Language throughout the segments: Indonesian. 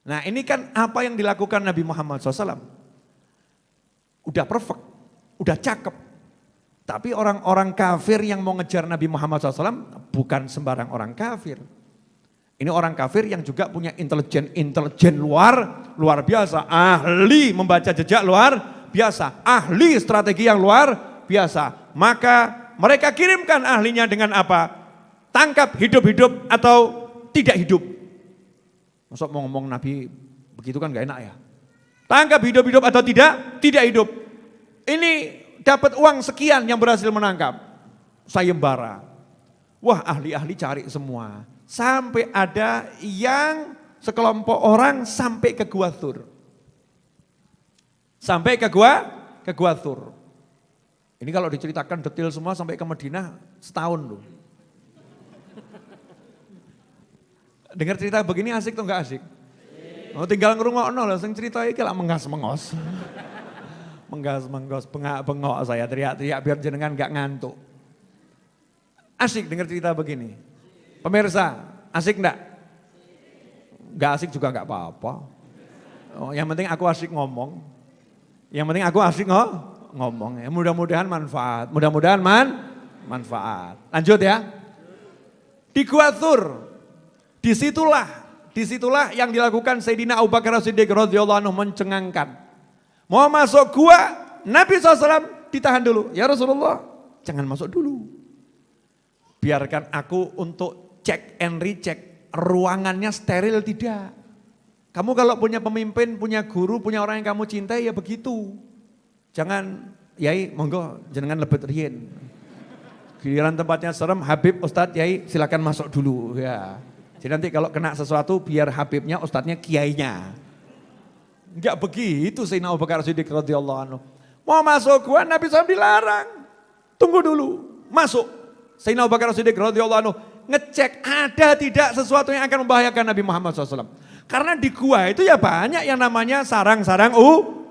Nah ini kan apa yang dilakukan Nabi Muhammad SAW. Udah perfect, udah cakep. Tapi orang-orang kafir yang mau ngejar Nabi Muhammad SAW bukan sembarang orang kafir. Ini orang kafir yang juga punya intelijen luar biasa. Ahli membaca jejak luar biasa. Ahli strategi yang luar biasa. Maka mereka kirimkan ahlinya dengan apa? Tangkap hidup-hidup atau tidak hidup. Maksud mau ngomong Nabi begitu kan gak enak ya. Tangkap hidup-hidup atau tidak hidup. Ini dapat uang sekian yang berhasil menangkap. Sayembara. Wah ahli-ahli cari semua. Sampai ada yang sekelompok orang sampai ke Gua Thur. Sampai ke Gua Thur. Ini kalau diceritakan detail semua sampai ke Madinah setahun loh. Dengar cerita begini asik tuh enggak asik? Oh tinggal ngerungokno lho sing cerita iki lak mengas-mengos. Menggas-menggos, bengak-bengok saya teriak-teriak biar jenengan enggak ngantuk. Asik dengar cerita begini. Pemirsa, asik enggak? Enggak asik juga enggak apa-apa. Oh, yang penting aku asik ngomong. Yang penting aku asik ngomong. Ya, mudah-mudahan manfaat. Mudah-mudahan manfaat. Lanjut ya. Di Gua Thur. Disitulah yang dilakukan Sayyidina Abu Bakar As-Siddiq radhiyallahu anhu mencengangkan. Mau masuk gua, Nabi SAW ditahan dulu. Ya Rasulullah, jangan masuk dulu. Biarkan aku untuk cek and recheck, ruangannya steril tidak. Kamu kalau punya pemimpin, punya guru, punya orang yang kamu cintai ya begitu. Jangan, Yai monggo jenengan lebet rien. Giliran tempatnya serem, Habib, Ustadz, Yai silakan masuk dulu ya. Jadi nanti kalau kena sesuatu biar Habibnya, Ustadznya, Kiainya. Enggak begitu Sayyidina Abu Bakar As-Siddiq radhiyallahu anhu. Mau masuk gua Nabi SAW dilarang. Tunggu dulu, masuk. Sayyidina Abu Bakar As-Siddiq radhiyallahu anhu ngecek ada tidak sesuatu yang akan membahayakan Nabi Muhammad SAW. Karena di gua itu ya banyak yang namanya sarang-sarang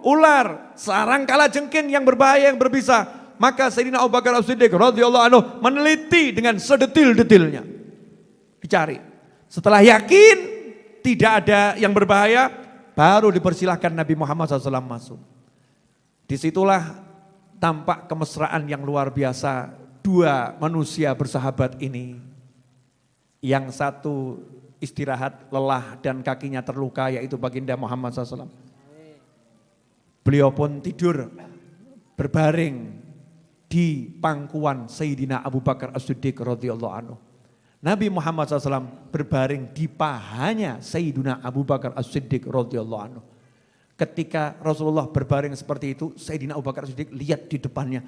ular. Sarang kalajengking yang berbahaya, yang berbisa. Maka Sayyidina Abu Bakar As-Siddiq radhiyallahu anhu meneliti dengan sedetil-detilnya. Dicari. Setelah yakin tidak ada yang berbahaya, baru dipersilahkan Nabi Muhammad SAW masuk. Disitulah tampak kemesraan yang luar biasa dua manusia bersahabat ini. Yang satu istirahat, lelah dan kakinya terluka yaitu baginda Muhammad SAW. Beliau pun tidur berbaring di pangkuan Sayyidina Abu Bakar As-Siddiq radhiyallahu anhu. Nabi Muhammad SAW berbaring di pahanya Sayyidina Abu Bakar As-Siddiq radhiyallahu anhu. Ketika Rasulullah berbaring seperti itu, Sayyidina Abu Bakar As-Siddiq lihat di depannya.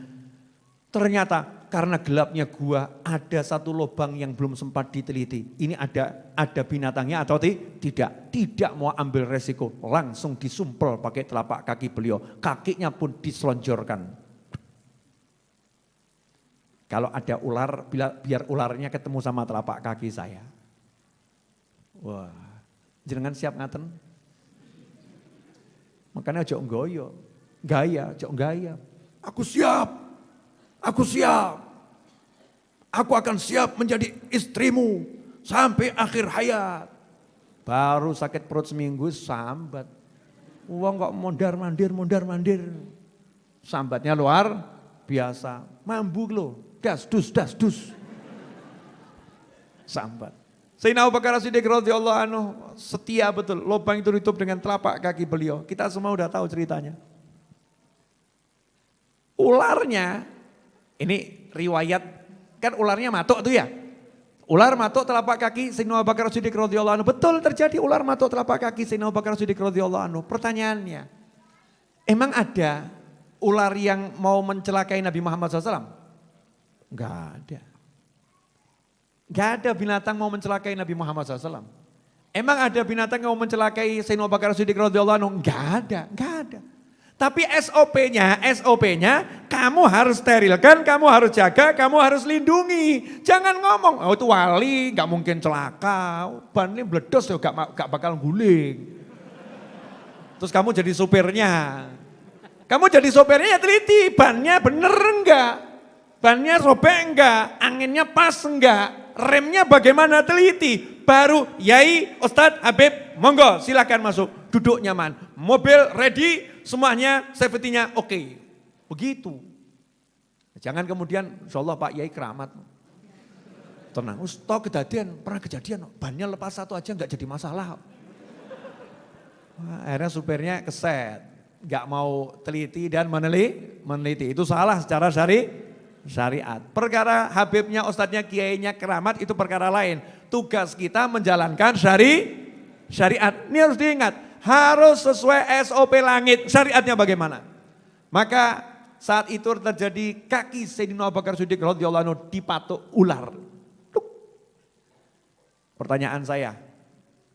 Ternyata karena gelapnya gua ada satu lubang yang belum sempat diteliti. Ini ada binatangnya atau tidak? Tidak mau ambil resiko, langsung disumpel pakai telapak kaki beliau. Kakinya pun diselonjorkan. Kalau ada ular, biar ularnya ketemu sama telapak kaki saya. Wah, jenengan siap ngaten? Makanya ojo nggoyo, ojo gaya. Aku siap, aku akan siap menjadi istrimu sampai akhir hayat. Baru sakit perut seminggu sambat. Uang kok mondar-mandir. Sambatnya luar biasa, mambu loh. Das dus. Sambat. Sayyidina Abu Bakar As-Siddiq radhiyallahu anhu setia betul. Lubang itu ditutup dengan telapak kaki beliau. Kita semua udah tahu ceritanya. Ularnya, ini riwayat, kan ularnya matuk tuh ya. Ular matuk telapak kaki Sayyidina Abu Bakar As-Siddiq radhiyallahu anhu. Betul terjadi ular matuk telapak kaki Sayyidina Abu Bakar As-Siddiq radhiyallahu anhu. Pertanyaannya, emang ada ular yang mau mencelakai Nabi Muhammad SAW? Enggak ada. Enggak ada binatang mau mencelakai Nabi Muhammad SAW. Emang ada binatang yang mau mencelakai Sayyidina Abu Bakar As-Siddiq radhiyallahu anhu? Enggak ada. Tapi SOP-nya kamu harus sterilkan, kamu harus jaga, kamu harus lindungi. Jangan ngomong, oh itu wali, enggak mungkin celaka. Bannya meledos ya enggak bakal guling. Terus kamu jadi supirnya. Kamu jadi sopirnya ya teliti, bannya bener enggak? Bannya sobek enggak? Anginnya pas enggak? Remnya bagaimana teliti? baru Yai, Ustadz, Habib, monggo silakan masuk, duduk nyaman. Mobil ready, semuanya safety-nya oke. Begitu. Jangan kemudian, insya Allah Pak Yai keramat. Tenang, toh pernah kejadian, bannya lepas satu aja nggak jadi masalah. Wah, akhirnya supirnya keset, nggak mau teliti dan meneliti. Itu salah secara syariat. Perkara Habibnya, Ustadznya, Kiainya keramat itu perkara lain. Tugas kita menjalankan syariat. Ini harus diingat, harus sesuai SOP langit. Syariatnya bagaimana? Maka saat itu terjadi kaki Sayyidina Abu Bakar Siddiq radhiyallahu anhu dipatuk ular. Pertanyaan saya,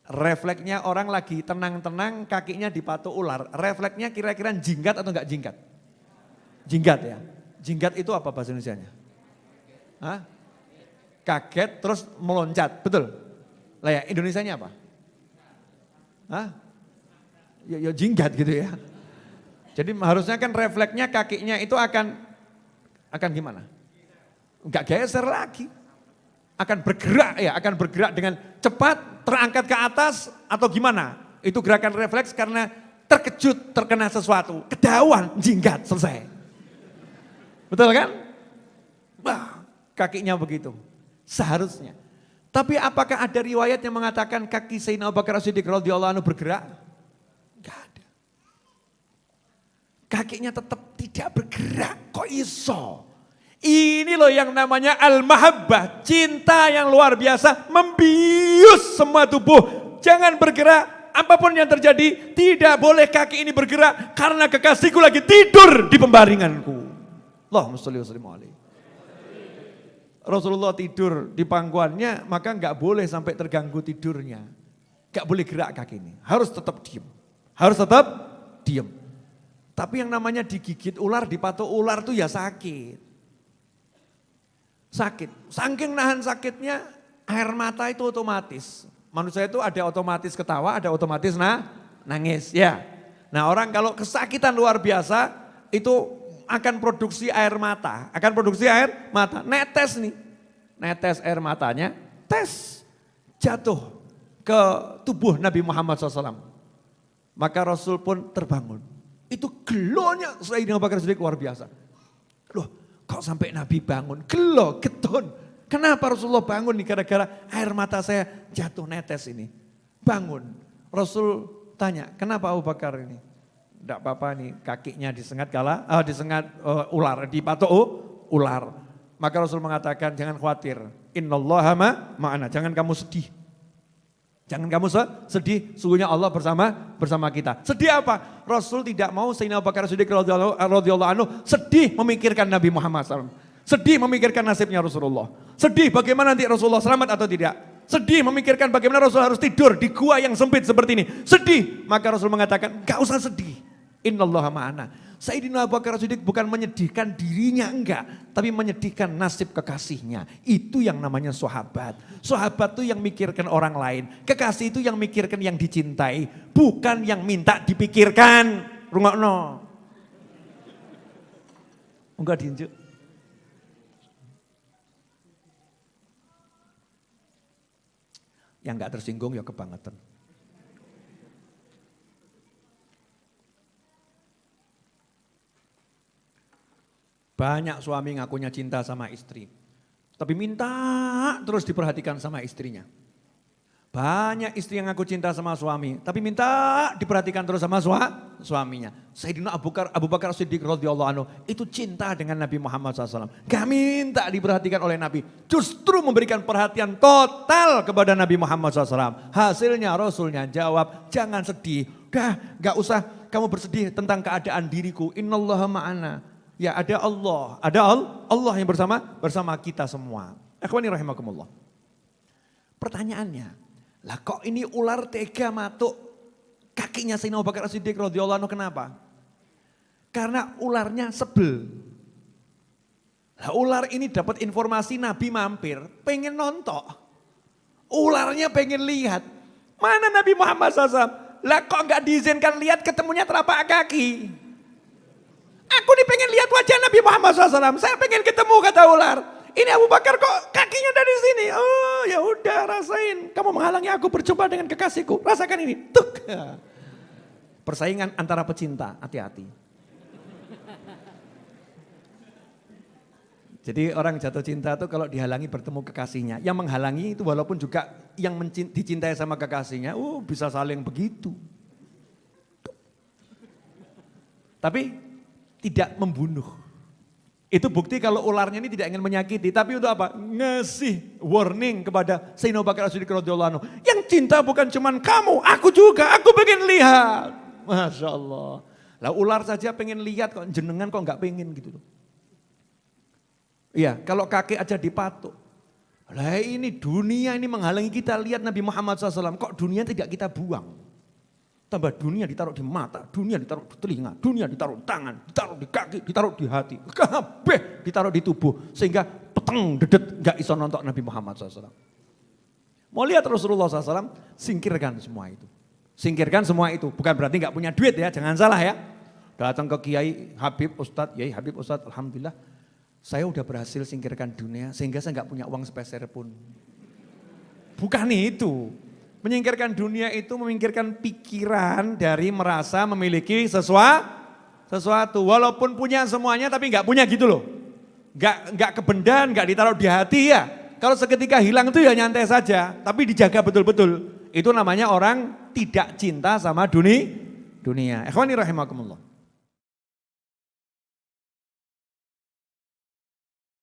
refleksnya orang lagi tenang-tenang kakinya dipatuk ular. Refleksnya kira-kira jinggat atau enggak jinggat? Jinggat ya. Jinggat itu apa bahasa Indonesianya? Hah? Kaget terus meloncat, betul? Lah ya, Indonesianya apa? Hah? Ya jinggat gitu ya. Jadi harusnya kan refleksnya kakinya itu akan gimana? Enggak geser lagi. Akan bergerak dengan cepat, terangkat ke atas atau gimana? Itu gerakan refleks karena terkejut, terkena sesuatu. Kedauan, jinggat, selesai. Betul kan? Wah, kakinya begitu. Seharusnya. Tapi apakah ada riwayat yang mengatakan kaki Sayyidina Abu Bakar Siddiq radhiyallahu anhu bergerak? Enggak ada. Kakinya tetap tidak bergerak. Kok iso? Ini loh yang namanya al-mahabbah. Cinta yang luar biasa membius semua tubuh. Jangan bergerak. Apapun yang terjadi tidak boleh kaki ini bergerak. Karena kekasihku lagi tidur di pembaringanku. Allahumma sholli wa sallim alaihi. Rasulullah tidur di pangkuannya, maka enggak boleh sampai terganggu tidurnya. Enggak boleh gerak kaki ini. Harus tetap diam. Harus tetap diam. Tapi yang namanya digigit ular, dipatuk ular itu ya sakit. Sakit. Saking nahan sakitnya, air mata itu otomatis. Manusia itu ada otomatis ketawa, ada otomatis nangis. Ya. Nah orang kalau kesakitan luar biasa, itu akan produksi air mata. Akan produksi air mata. Netes nih. Netes air matanya, tes. Jatuh ke tubuh Nabi Muhammad SAW. Maka Rasul pun terbangun. Itu gelonya Sayyidina Abu Bakar Siddiq luar biasa. Loh, kok sampai Nabi bangun? Gelo, getun. Kenapa Rasulullah bangun nih? Gara-gara air mata saya jatuh netes ini. Bangun. Rasul tanya, kenapa Abu Bakar ini? Tidak apa-apa nih, kakinya disengat ular, dipatuk ular. Maka Rasul mengatakan, jangan khawatir. Innallaha ma'ana, jangan kamu sedih. Jangan kamu sedih, sungguhnya Allah bersama kita. Sedih apa? Rasul tidak mau Sayyidina Abu Bakar Siddiq radhiyallahu anhu sedih memikirkan Nabi Muhammad SAW. Sedih memikirkan nasibnya Rasulullah. Sedih bagaimana nanti Rasulullah selamat atau tidak. Sedih memikirkan bagaimana Rasul harus tidur di gua yang sempit seperti ini. Sedih, maka Rasul mengatakan, gak usah sedih. Innallaha ma'ana. Sayyidina Abu Bakar Siddiq bukan menyedihkan dirinya, enggak. Tapi menyedihkan nasib kekasihnya. Itu yang namanya sahabat. Sahabat itu yang mikirkan orang lain. Kekasih itu yang mikirkan yang dicintai. Bukan yang minta dipikirkan. Rungokno. Enggak diinjuk. Yang enggak tersinggung ya kebangetan. Banyak suami ngakunya cinta sama istri. Tapi minta terus diperhatikan sama istrinya. Banyak istri yang ngaku cinta sama suami. Tapi minta diperhatikan terus sama suaminya. Sayyidina Abu Bakar Siddiq radhiyallahu anhu itu cinta dengan Nabi Muhammad SAW. Gak minta diperhatikan oleh Nabi. Justru memberikan perhatian total kepada Nabi Muhammad SAW. Hasilnya Rasulnya jawab, jangan sedih. Dah gak usah kamu bersedih tentang keadaan diriku. Innallaha ma'ana. Ya ada Allah yang bersama kita semua. Akhwani rahimakumullah. Pertanyaannya, lah kok ini ular tega matuk kakinya Sayyidina Abu Bakar Siddiq radhiyallahu anhu kenapa? Karena ularnya sebel. Lah ular ini dapat informasi Nabi mampir, pengen nonton. Ularnya pengen lihat. Mana Nabi Muhammad SAW? Lah kok enggak diizinkan lihat ketemunya telapak kaki? Aku nih pengen lihat wajah Nabi Muhammad SAW. Saya pengen ketemu kata ular. ini Abu Bakar kok kakinya dari sini. Oh ya udah rasain. Kamu menghalangi aku berjumpa dengan kekasihku. Rasakan ini. Tuk. Persaingan antara pecinta, hati-hati. Jadi orang jatuh cinta itu kalau dihalangi bertemu kekasihnya. Yang menghalangi itu walaupun juga yang dicintai sama kekasihnya, bisa saling begitu. Tapi tidak membunuh. Itu bukti kalau ularnya ini tidak ingin menyakiti. Tapi untuk apa? Ngasih warning kepada Sayyidina Abu Bakar As-Siddiq radhiyallahu anhu. Yang cinta bukan cuman kamu, aku juga, aku pengen lihat. Masya Allah. Lah ular saja pengen lihat kok, jenengan kok nggak pengen gitu loh. Iya, kalau kakek aja dipatuk. Lah ini dunia ini menghalangi kita lihat Nabi Muhammad SAW. Kok dunia tidak kita buang? Tambah dunia ditaruh di mata, dunia ditaruh di telinga, dunia ditaruh di tangan, ditaruh di kaki, ditaruh di hati. Kabeh ditaruh di tubuh. Sehingga peteng dedet gak iso nonton Nabi Muhammad SAW. Mau lihat Rasulullah SAW, singkirkan semua itu. Singkirkan semua itu. Bukan berarti gak punya duit ya, jangan salah ya. Datang ke Kiai Habib Ustadz, Kiai Habib Ustadz, Alhamdulillah. Saya udah berhasil singkirkan dunia sehingga saya nggak punya uang sepeser pun. Bukan itu. Menyingkirkan dunia itu memingkirkan pikiran dari merasa memiliki sesuatu. Walaupun punya semuanya tapi nggak punya gitu loh. Nggak kebendan, nggak ditaruh di hati ya. Kalau seketika hilang itu ya nyantai saja. Tapi dijaga betul-betul. Itu namanya orang tidak cinta sama dunia. Ikhwani rahimakumullah.